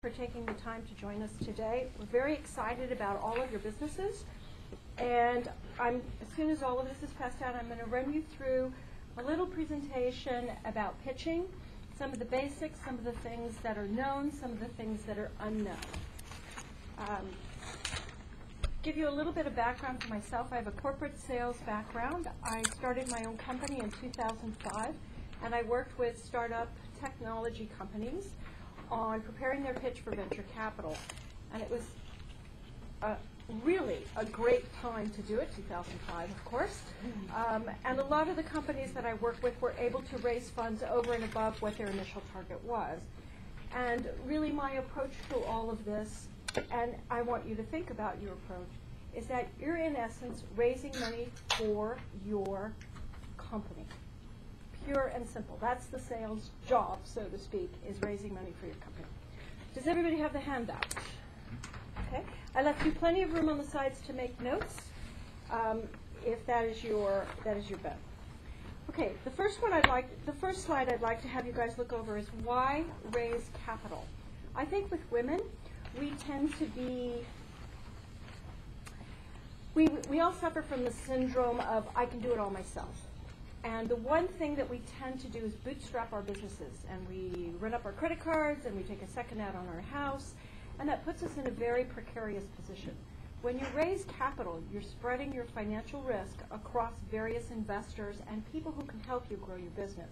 for taking the time to join us today. We're very excited about all of your businesses, and as soon as all of this is passed out, I'm going to run you through a little presentation about pitching, some of the basics, some of the things that are known, some of the things that are unknown. Give you a little bit of background for myself. I have a corporate sales background. I started my own company in 2005, and I worked with startup technology companies on preparing their pitch for venture capital. And it was really a great time to do it, 2005, of course. And a lot of the companies that I worked with were able to raise funds over and above what their initial target was. And really my approach to all of this, and I want you to think about your approach, is that you're in essence raising money for your company. Pure and simple. That's the sales job, so to speak, is raising money for your company. Does everybody have the handout? Okay. I left you plenty of room on the sides to make notes, if that is your bet. Okay. The first slide I'd like to have you guys look over is why raise capital. I think with women, we tend to be. We all suffer from the syndrome of I can do it all myself. And the one thing that we tend to do is bootstrap our businesses, and we run up our credit cards, and we take a second out on our house, and that puts us in a very precarious position. When you raise capital, you're spreading your financial risk across various investors and people who can help you grow your business.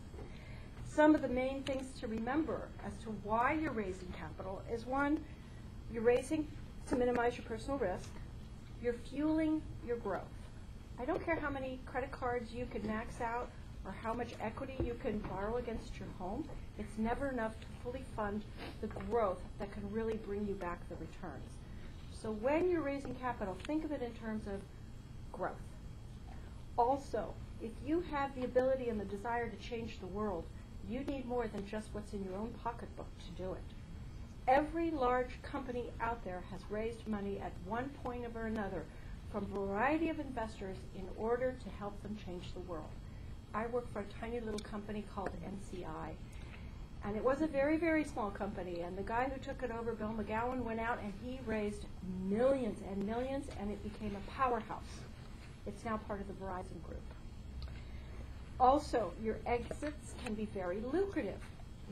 Some of the main things to remember as to why you're raising capital is, one, you're raising to minimize your personal risk. You're fueling your growth. I don't care how many credit cards you can max out or how much equity you can borrow against your home. It's never enough to fully fund the growth that can really bring you back the returns. So when you're raising capital, think of it in terms of growth. Also, if you have the ability and the desire to change the world, you need more than just what's in your own pocketbook to do it. Every large company out there has raised money at one point or another from a variety of investors in order to help them change the world. I work for a tiny little company called NCI, and it was a very, very small company, and the guy who took it over, Bill McGowan, went out and he raised millions and millions, and it became a powerhouse. It's now part of the Verizon Group. Also, your exits can be very lucrative.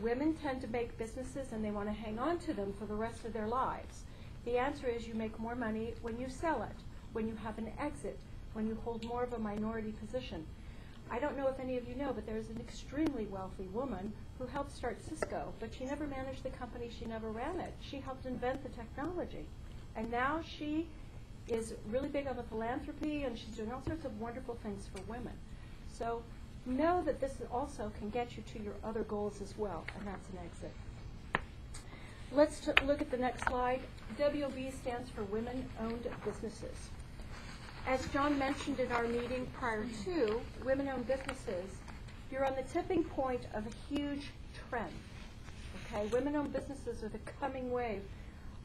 Women tend to make businesses and they want to hang on to them for the rest of their lives. The answer is you make more money when you sell it, when you have an exit, when you hold more of a minority position. I don't know if any of you know, but there's an extremely wealthy woman who helped start Cisco, but she never managed the company, she never ran it. She helped invent the technology. And now she is really big on the philanthropy, and she's doing all sorts of wonderful things for women. So know that this also can get you to your other goals as well, and that's an exit. Let's look at the next slide. WOB stands for Women-Owned Businesses. As John mentioned in our meeting prior to, women-owned businesses, you're on the tipping point of a huge trend. Okay, women-owned businesses are the coming wave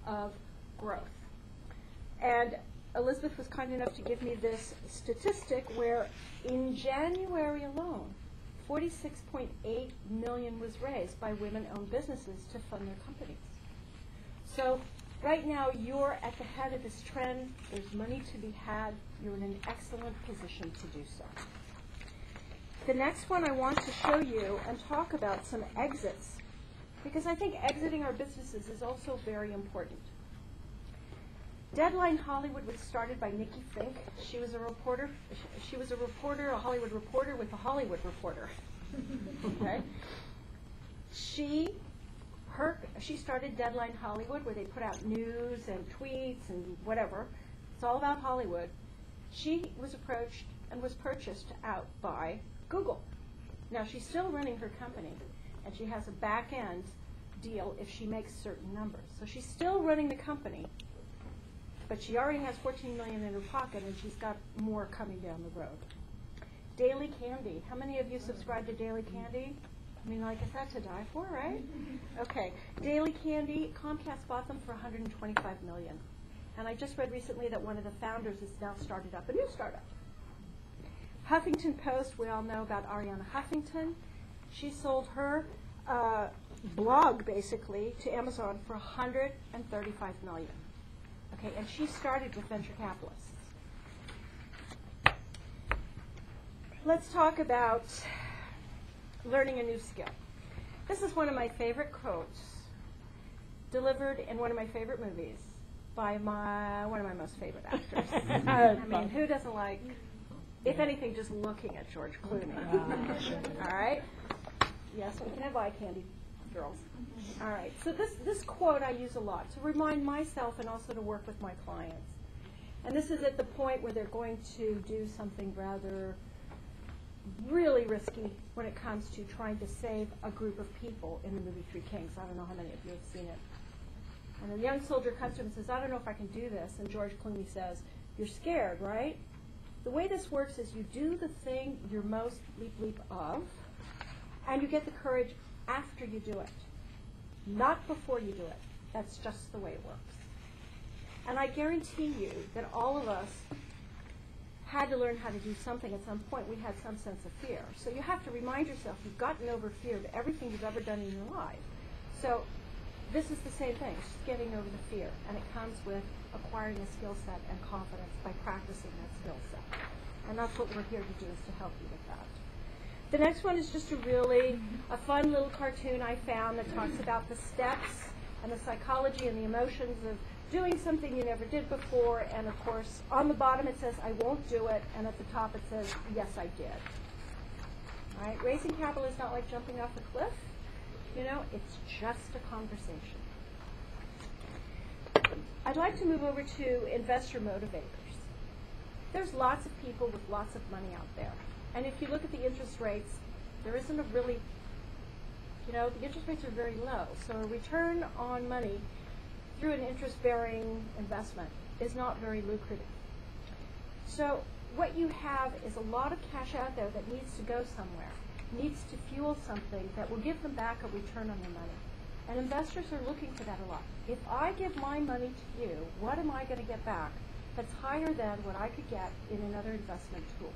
of growth. And Elizabeth was kind enough to give me this statistic where in January alone, $46.8 million was raised by women-owned businesses to fund their companies. So right now you're at the head of this trend. There's money to be had. You're in an excellent position to do so. The next one I want to show you and talk about some exits, because I think exiting our businesses is also very important. Deadline Hollywood was started by Nikki Fink. She was a reporter. A Hollywood reporter with a Hollywood reporter. Okay. She started Deadline Hollywood, where they put out news and tweets and whatever. It's all about Hollywood. She was approached and was purchased out by Google. Now she's still running her company, and she has a back-end deal if she makes certain numbers. So she's still running the company, but she already has $14 million in her pocket, and she's got more coming down the road. Daily Candy. How many of you subscribe to Daily Candy? I mean, like, is that to die for, right? Okay. Daily Candy, Comcast bought them for $125 million. And I just read recently that one of the founders has now started up a new startup. Huffington Post, we all know about Arianna Huffington. She sold her blog, basically, to Amazon for $135 million. Okay, and she started with venture capitalists. Let's talk about learning a new skill. This is one of my favorite quotes, delivered in one of my favorite movies by one of my most favorite actors. I mean, who doesn't like, if anything, just looking at George Clooney? All right? Yes, we can have eye candy, girls. All right, so this quote I use a lot to remind myself and also to work with my clients. And this is at the point where they're going to do something rather really risky when it comes to trying to save a group of people in the movie Three Kings. I don't know how many of you have seen it. And a young soldier comes to him and says, I don't know if I can do this. And George Clooney says, you're scared, right? The way this works is you do the thing you're most bleep of, and you get the courage after you do it, not before you do it. That's just the way it works. And I guarantee you that all of us had to learn how to do something at some point. We had some sense of fear. So you have to remind yourself you've gotten over fear of everything you've ever done in your life. So this is the same thing, just getting over the fear. And it comes with acquiring a skill set and confidence by practicing that skill set. And that's what we're here to do, is to help you with that. The next one is just a fun little cartoon I found that talks about the steps and the psychology and the emotions of doing something you never did before. And of course, on the bottom it says, I won't do it. And at the top it says, yes, I did. All right? Raising capital is not like jumping off a cliff. You know, it's just a conversation. I'd like to move over to investor motivators. There's lots of people with lots of money out there. And if you look at the interest rates, there isn't a really, the interest rates are very low. So a return on money through an interest-bearing investment is not very lucrative. So what you have is a lot of cash out there that needs to go somewhere, needs to fuel something that will give them back a return on their money. And investors are looking for that a lot. If I give my money to you, what am I going to get back that's higher than what I could get in another investment tool?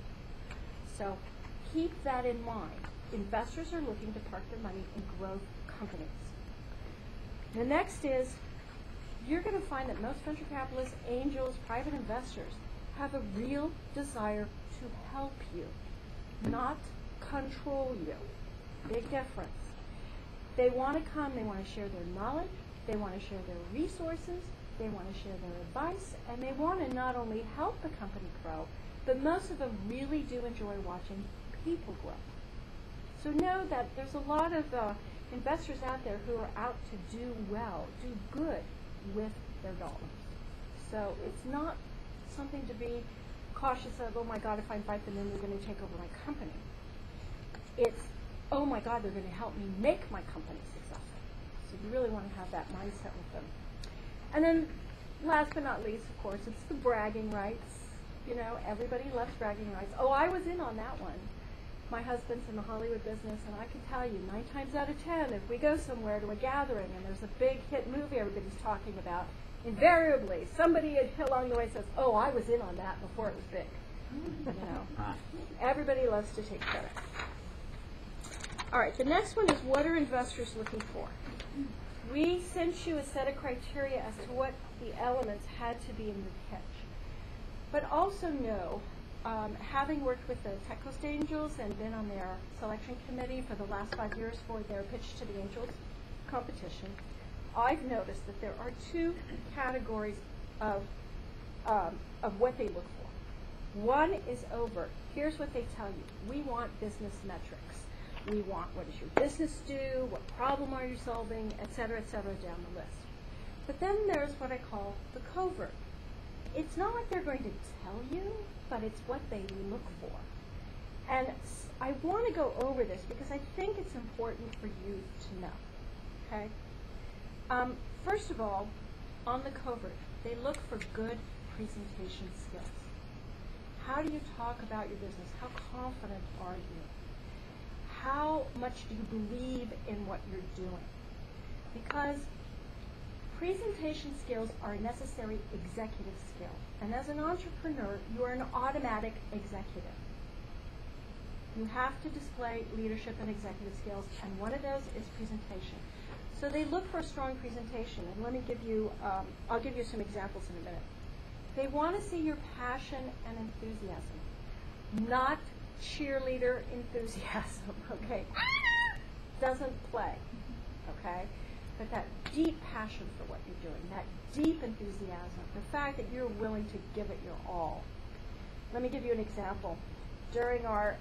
So keep that in mind. Investors are looking to park their money in growth companies. The next is, you're going to find that most venture capitalists, angels, private investors have a real desire to help you, not control you. Big difference. They want to come, they want to share their knowledge, they want to share their resources, they want to share their advice, and they want to not only help the company grow, but most of them really do enjoy watching people grow. So know that there's a lot of investors out there who are out to do well, do good with their dollars. So it's not something to be cautious of, oh my God, if I invite them in, they're going to take over my company. It's, oh my God, they're going to help me make my company successful. So you really want to have that mindset with them. And then last but not least, of course, it's the bragging rights. Everybody loves bragging rights. Oh, I was in on that one. My husband's in the Hollywood business, and I can tell you, 9 times out of 10, if we go somewhere to a gathering and there's a big hit movie everybody's talking about, invariably somebody along the way says, oh, I was in on that before it was big. Everybody loves to take credit. All right, the next one is, what are investors looking for? We sent you a set of criteria as to what the elements had to be in your pitch. But also know, having worked with the Tech Coast Angels and been on their selection committee for the last 5 years for their Pitch to the Angels competition, I've noticed that there are 2 categories of what they look for. One is overt. Here's what they tell you. We want business metrics. We want, what does your business do? What problem are you solving? Et cetera, down the list. But then there's what I call the covert. It's not like they're going to tell you, but it's what they look for. And I want to go over this because I think it's important for you to know. Okay? First of all, on the covert, they look for good presentation skills. How do you talk about your business? How confident are you? How much do you believe in what you're doing? Because presentation skills are a necessary executive skill. And as an entrepreneur, you are an automatic executive. You have to display leadership and executive skills, and one of those is presentation. So they look for a strong presentation, and let me give you, I'll give you some examples in a minute. They want to see your passion and enthusiasm, not cheerleader enthusiasm, okay? Doesn't play, okay? But that deep passion for what you're doing, that deep enthusiasm, the fact that you're willing to give it your all. Let me give you an example. During our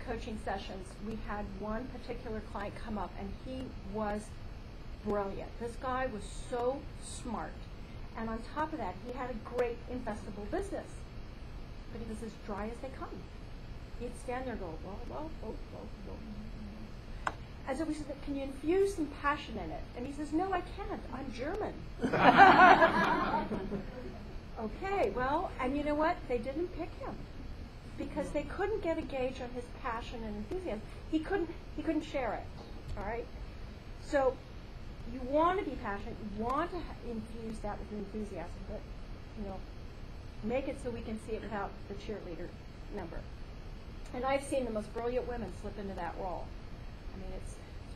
coaching sessions, we had one particular client come up, and he was brilliant. This guy was so smart. And on top of that, he had a great investable business. But he was as dry as they come. He'd stand there and go, well. And so we said, can you infuse some passion in it? And he says, no, I can't. I'm German. Okay, well, and you know what? They didn't pick him because they couldn't get a gauge on his passion and enthusiasm. He couldn't share it, all right? So you want to be passionate, you want to infuse that with enthusiasm, but, make it so we can see it without the cheerleader number. And I've seen the most brilliant women slip into that role. I mean,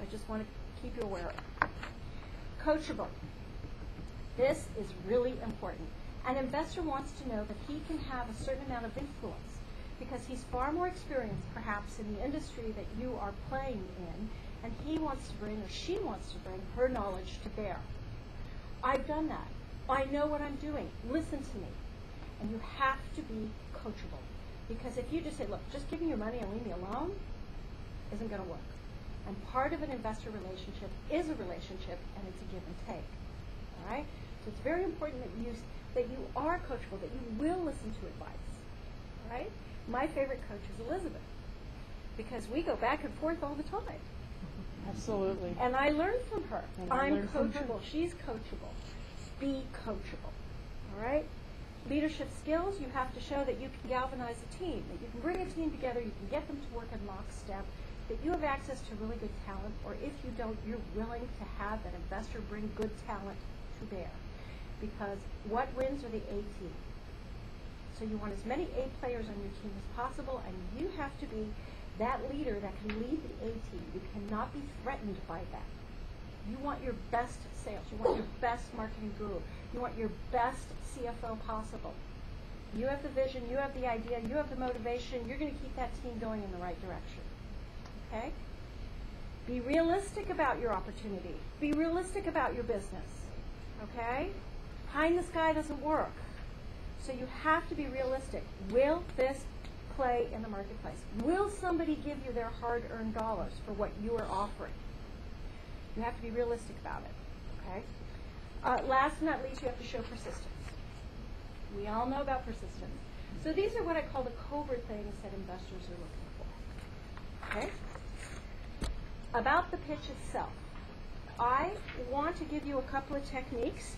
I just want to keep you aware of it. Coachable. This is really important. An investor wants to know that he can have a certain amount of influence because he's far more experienced, perhaps, in the industry that you are playing in, and he wants to bring, or she wants to bring, her knowledge to bear. I've done that. I know what I'm doing. Listen to me. And you have to be coachable. Because if you just say, look, just give me your money and leave me alone, isn't going to work. And part of an investor relationship is a relationship, and it's a give and take. All right? So it's very important that you are coachable, that you will listen to advice. All right? My favorite coach is Elizabeth, because we go back and forth all the time. Absolutely. And I learn from her. I'm coachable. She's coachable. Be coachable. All right? Leadership skills, you have to show that you can galvanize a team, that you can bring a team together, you can get them to work in lockstep, that you have access to really good talent, or if you don't, you're willing to have that investor bring good talent to bear. Because what wins are the A team. So you want as many A players on your team as possible, and you have to be that leader that can lead the A team. You cannot be threatened by that. You want your best sales. You want your best marketing guru. You want your best CFO possible. You have the vision. You have the idea. You have the motivation. You're going to keep that team going in the right direction. Okay? Be realistic about your opportunity. Be realistic about your business. Okay? Pie in the sky doesn't work. So you have to be realistic. Will this play in the marketplace? Will somebody give you their hard-earned dollars for what you are offering? You have to be realistic about it. Okay? Last but not least, you have to show persistence. We all know about persistence. So these are what I call the covert things that investors are looking for. Okay? About the pitch itself, I want to give you a couple of techniques.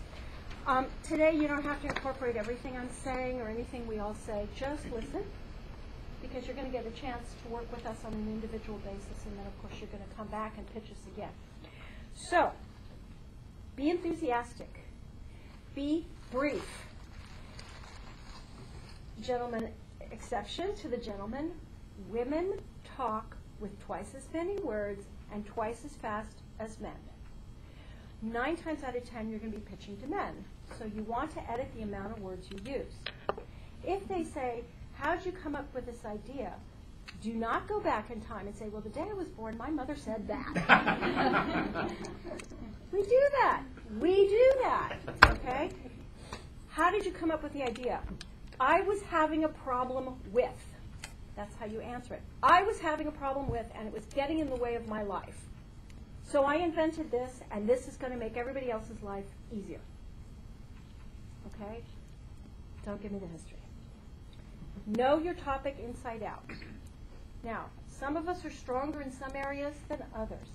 Today, you don't have to incorporate everything I'm saying or anything we all say. Just listen, because you're going to get a chance to work with us on an individual basis, and then, of course, you're going to come back and pitch us again. So, be enthusiastic. Be brief. Gentlemen, exception to the gentleman, women talk with twice as many words and twice as fast as men. 9 times out of 10, you're going to be pitching to men. So you want to edit the amount of words you use. If they say, how'd you come up with this idea? Do not go back in time and say, well, the day I was born, my mother said that. We do that. We do that. Okay? How did you come up with the idea? I was having a problem with. That's how you answer it. I was having a problem with, and it was getting in the way of my life. So I invented this, and this is going to make everybody else's life easier. Okay? Don't give me the history. Know your topic inside out. Now, some of us are stronger in some areas than others.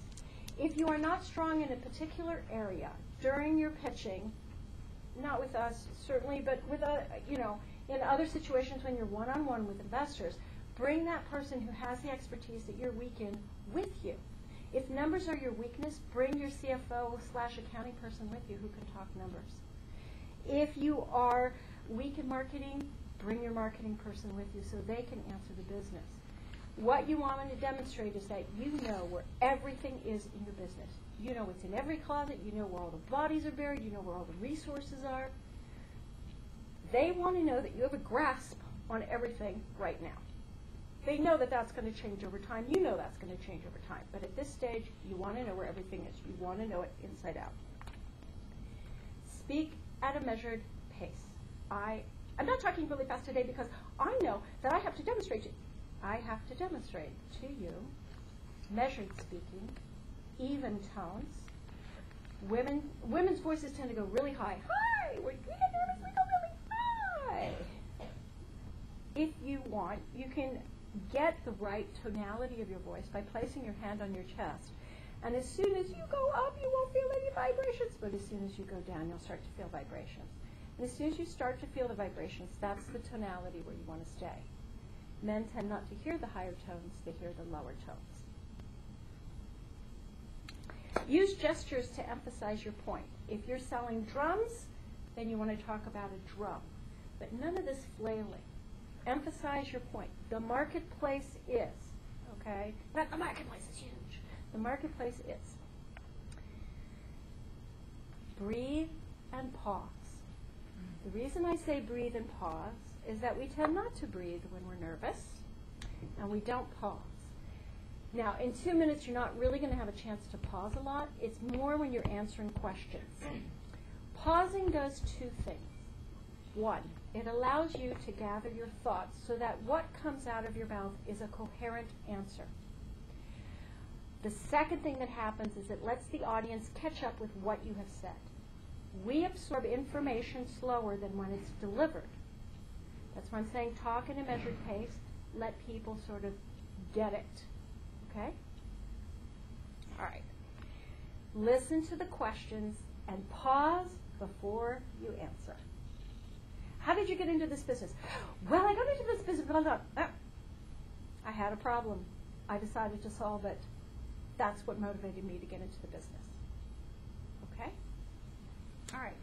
If you are not strong in a particular area during your pitching, not with us certainly, but with in other situations when you're one-on-one with investors, bring that person who has the expertise that you're weak in with you. If numbers are your weakness, bring your CFO/accounting person with you who can talk numbers. If you are weak in marketing, bring your marketing person with you so they can answer the business. What you want them to demonstrate is that you know where everything is in your business. You know what's in every closet. You know where all the bodies are buried. You know where all the resources are. They want to know that you have a grasp on everything right now. They know that that's going to change over time. You know that's going to change over time. But at this stage, you want to know where everything is. You want to know it inside out. Speak at a measured pace. I'm not talking really fast today because I know that I have to demonstrate to you measured speaking, even tones. Women's voices tend to go really high. Hi! We get nervous, we go really high. If you want, you can get the right tonality of your voice by placing your hand on your chest. And as soon as you go up, you won't feel any vibrations. But as soon as you go down, you'll start to feel vibrations. And as soon as you start to feel the vibrations, that's the tonality where you want to stay. Men tend not to hear the higher tones, they hear the lower tones. Use gestures to emphasize your point. If you're selling drums, then you want to talk about a drum. But none of this flailing. Emphasize your point. The marketplace is, okay? But the marketplace is huge. The marketplace is. Breathe and pause. The reason I say breathe and pause is that we tend not to breathe when we're nervous, and we don't pause. Now, in 2 minutes, you're not really going to have a chance to pause a lot. It's more when you're answering questions. Pausing does two things. One, it allows you to gather your thoughts so that what comes out of your mouth is a coherent answer. The second thing that happens is it lets the audience catch up with what you have said. We absorb information slower than when it's delivered. That's why I'm saying talk in a measured pace. Let people sort of get it. Okay? All right. Listen to the questions and pause before you answer. How did you get into this business? Well, I got into this business because I had a problem. I decided to solve it. That's what motivated me to get into the business. Okay? All right.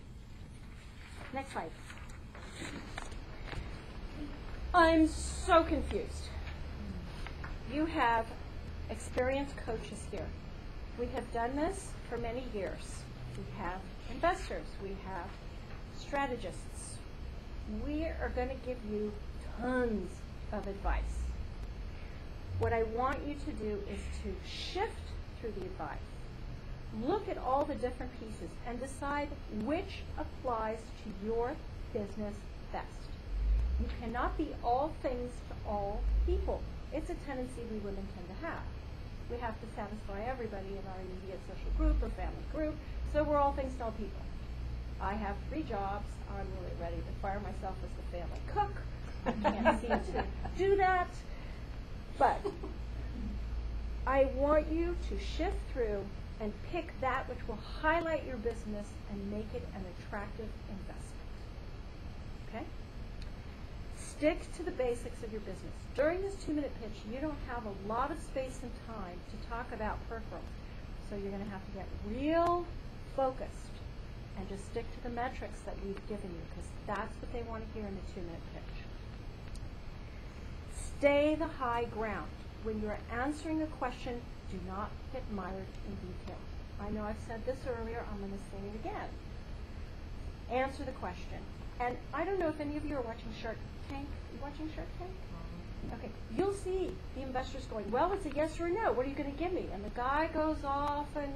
Next slide. I'm so confused. You have experienced coaches here. We have done this for many years. We have investors. We have strategists. We are going to give you tons of advice. What I want you to do is to shift through the advice. Look at all the different pieces and decide which applies to your business best. You cannot be all things to all people. It's a tendency we women tend to have. We have to satisfy everybody in our immediate social group or family group, so we're all things to all people. I have 3 jobs. I'm really ready to fire myself as the family cook. I can't seem to do that. But I want you to shift through and pick that which will highlight your business and make it an attractive investment. Okay? Stick to the basics of your business. During this 2-minute pitch, you don't have a lot of space and time to talk about peripherals. So you're going to have to get real focused and just stick to the metrics that we've given you, because that's what they want to hear in the 2-minute pitch. Stay the high ground. When you're answering a question, do not get mired in detail. I know I've said this earlier. I'm going to say it again. Answer the question. And I don't know if any of you are watching Shark Tank. You watching Shark Tank? Okay. You'll see the investors going, well, it's a yes or a no. What are you going to give me? And the guy goes off and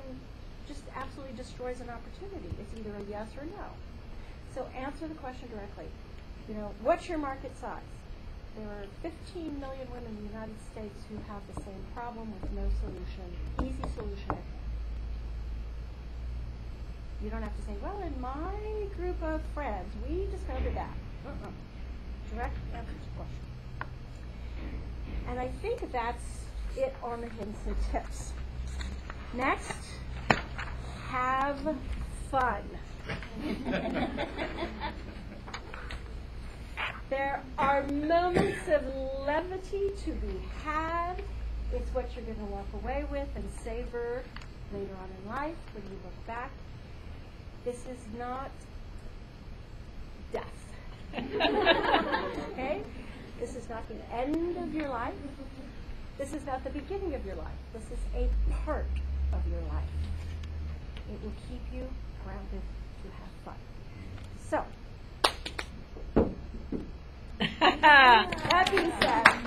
just absolutely destroys an opportunity. It's either a yes or a no. So answer the question directly. You know, what's your market size? There are 15 million women in the United States who have the same problem with no solution, easy solution at hand. You don't have to say, well, in my group of friends, we discovered that. Direct answer to the question. And I think that's it on the hints and tips. Next, have fun. There are moments of levity to be had. It's what you're going to walk away with and savor later on in life when you look back. This is not death. Okay? This is not the end of your life. This is not the beginning of your life. This is a part of your life. It will keep you grounded to have fun. So, that being said,